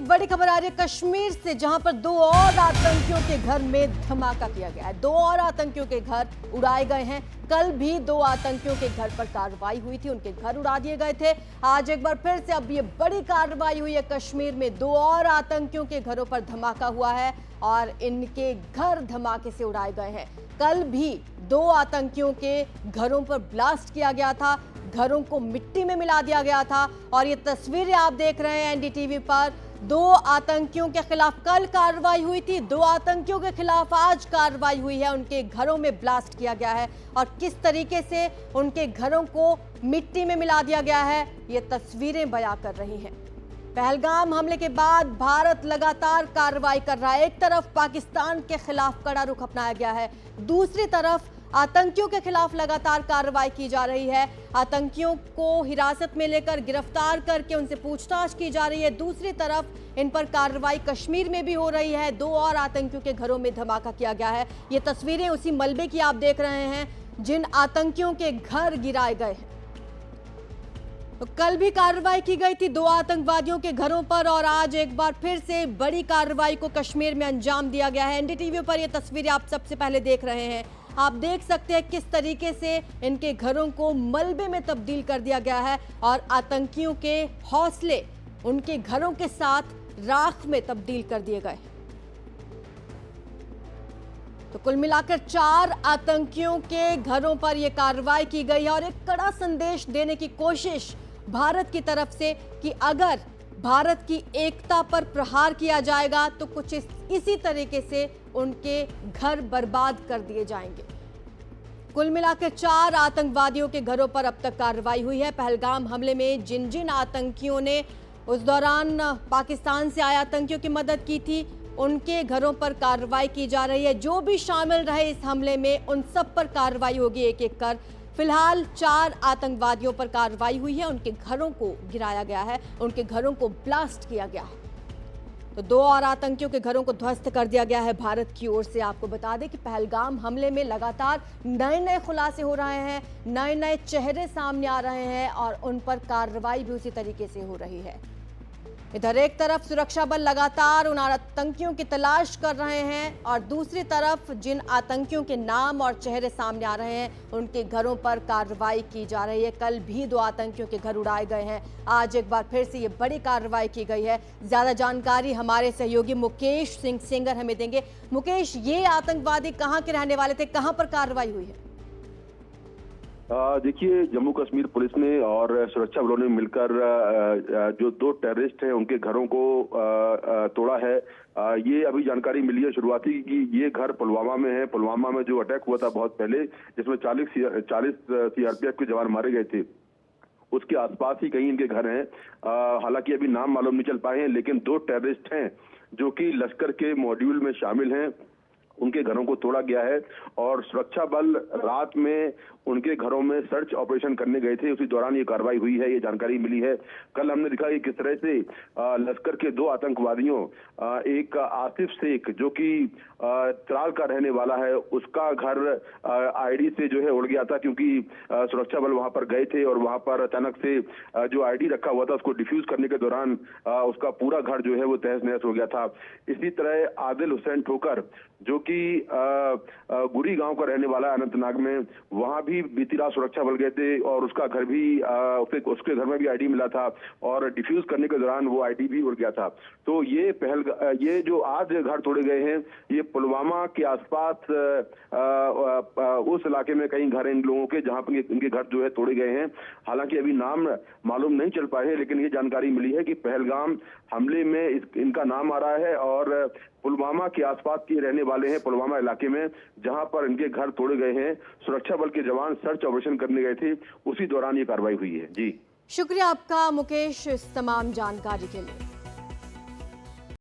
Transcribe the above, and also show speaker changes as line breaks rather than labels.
बड़ी खबर आ रही है कश्मीर से, जहां पर दो और आतंकियों के घर में धमाका किया गया है। दो और आतंकियों के घर उड़ाए गए हैं। कल भी दो आतंकियों के घर पर कार्रवाई हुई थी, उनके घर उड़ा दिए गए थे। आज एक बार फिर से अब ये बड़ी कार्रवाई हुई है कश्मीर में। दो और आतंकियों के घरों पर धमाका हुआ है और इनके घर धमाके से उड़ाए गए हैं। कल भी दो आतंकियों के घरों पर ब्लास्ट किया गया था, घरों को मिट्टी में मिला दिया गया था। और ये तस्वीरें आप देख रहे हैं एनडीटीवी पर। दो आतंकियों के खिलाफ कल कार्रवाई हुई थी, दो आतंकियों के खिलाफ आज कार्रवाई हुई है। उनके घरों में ब्लास्ट किया गया है और किस तरीके से उनके घरों को मिट्टी में मिला दिया गया है, ये तस्वीरें बयां कर रही हैं। पहलगाम हमले के बाद भारत लगातार कार्रवाई कर रहा है। एक तरफ पाकिस्तान के खिलाफ कड़ा रुख अपनाया गया है, दूसरी तरफ आतंकियों के खिलाफ लगातार कार्रवाई की जा रही है। आतंकियों को हिरासत में लेकर गिरफ्तार करके उनसे पूछताछ की जा रही है। दूसरी तरफ इन पर कार्रवाई कश्मीर में भी हो रही है। दो और आतंकियों के घरों में धमाका किया गया है। ये तस्वीरें उसी मलबे की आप देख रहे हैं जिन आतंकियों के घर गिराए गए हैं। तो कल भी कार्रवाई की गई थी दो आतंकवादियों के घरों पर और आज एक बार फिर से बड़ी कार्रवाई को कश्मीर में अंजाम दिया गया है। एनडीटीवी पर ये तस्वीरें आप सबसे पहले देख रहे हैं। आप देख सकते हैं किस तरीके से इनके घरों को मलबे में तब्दील कर दिया गया है और आतंकियों के हौसले उनके घरों के साथ राख में तब्दील कर दिए गए। तो कुल मिलाकर 4 आतंकियों के घरों पर यह कार्रवाई की गई है और एक कड़ा संदेश देने की कोशिश भारत की तरफ से कि अगर भारत की एकता पर प्रहार किया जाएगा तो कुछ इसी तरीके से उनके घर बर्बाद कर दिए जाएंगे। कुल मिलाकर 4 आतंकवादियों के घरों पर अब तक कार्रवाई हुई है। पहलगाम हमले में जिन जिन आतंकियों ने उस दौरान पाकिस्तान से आए आतंकियों की मदद की थी, उनके घरों पर कार्रवाई की जा रही है। जो भी शामिल रहे इस हमले में उन सब पर कार्रवाई होगी एक एक कर। फिलहाल 4 आतंकवादियों पर कार्रवाई हुई है, उनके घरों को गिराया गया है, उनके घरों को ब्लास्ट किया गया है। तो दो और आतंकियों के घरों को ध्वस्त कर दिया गया है भारत की ओर से। आपको बता दें कि पहलगाम हमले में लगातार नए खुलासे हो रहे हैं, नए चेहरे सामने आ रहे हैं और उन पर कार्रवाई भी उसी तरीके से हो रही है। इधर एक तरफ सुरक्षा बल लगातार उन आतंकियों की तलाश कर रहे हैं और दूसरी तरफ जिन आतंकियों के नाम और चेहरे सामने आ रहे हैं उनके घरों पर कार्रवाई की जा रही है। कल भी दो आतंकियों के घर उड़ाए गए हैं, आज एक बार फिर से ये बड़ी कार्रवाई की गई है। ज्यादा जानकारी हमारे सहयोगी मुकेश सिंह सेंगर हमें देंगे। मुकेश, ये आतंकवादी कहाँ के रहने वाले थे, कहाँ पर कार्रवाई हुई है?
देखिए, जम्मू कश्मीर पुलिस ने और सुरक्षा बलों ने मिलकर जो 2 टेररिस्ट हैं उनके घरों को तोड़ा है। ये अभी जानकारी मिली है शुरुआती कि ये घर पुलवामा में है। पुलवामा में जो अटैक हुआ था बहुत पहले, जिसमें 40 सीआरपीएफ के जवान मारे गए थे, उसके आसपास ही कहीं इनके घर हैं। हालांकि अभी नाम मालूम नहीं चल पाए हैं, लेकिन 2 टेररिस्ट हैं जो कि लश्कर के मॉड्यूल में शामिल हैं। उनके घरों को तोड़ा गया है और सुरक्षा बल रात में उनके घरों में सर्च ऑपरेशन करने गए थे, उसी दौरान ये कार्रवाई हुई है, ये जानकारी मिली है। कल हमने दिखा कि किस तरह से लश्कर के 2 आतंकवादियों, एक आसिफ शेख जो कि त्राल का रहने वाला है, उसका घर आईडी से जो है उड़ गया था, क्योंकि सुरक्षा बल वहां पर गए थे और वहां पर अचानक से जो आईडी रखा हुआ था उसको डिफ्यूज करने के दौरान उसका पूरा घर जो है वो तहस नहस हो गया था। इसी तरह आदिल हुसैन ठोकर जो कि गुरी गांव का रहने वाला है अनंतनाग में, वहां भी बीती रात सुरक्षा बल गए थे और उसका घर भी उसके घर में भी आईडी मिला था और डिफ्यूज करने के दौरान वो आईडी भी उड़ गया था। तो ये जो आज घर तोड़े गए हैं, ये पुलवामा के आसपास उस इलाके में कई घर इन लोगों के जहां पर इनके घर जो है तोड़े गए हैं। हालांकि अभी नाम मालूम नहीं चल पाए हैं, लेकिन ये जानकारी मिली है कि पहलगाम हमले में इनका नाम आ रहा है और पुलवामा के आसपास के रहने वाले हैं, पुलवामा इलाके में जहां पर इनके घर तोड़े गए हैं। सुरक्षा बल के जवान सर्च ऑपरेशन करने गए थे, उसी दौरान ये कार्रवाई हुई है। जी,
शुक्रिया आपका मुकेश इस तमाम जानकारी के लिए।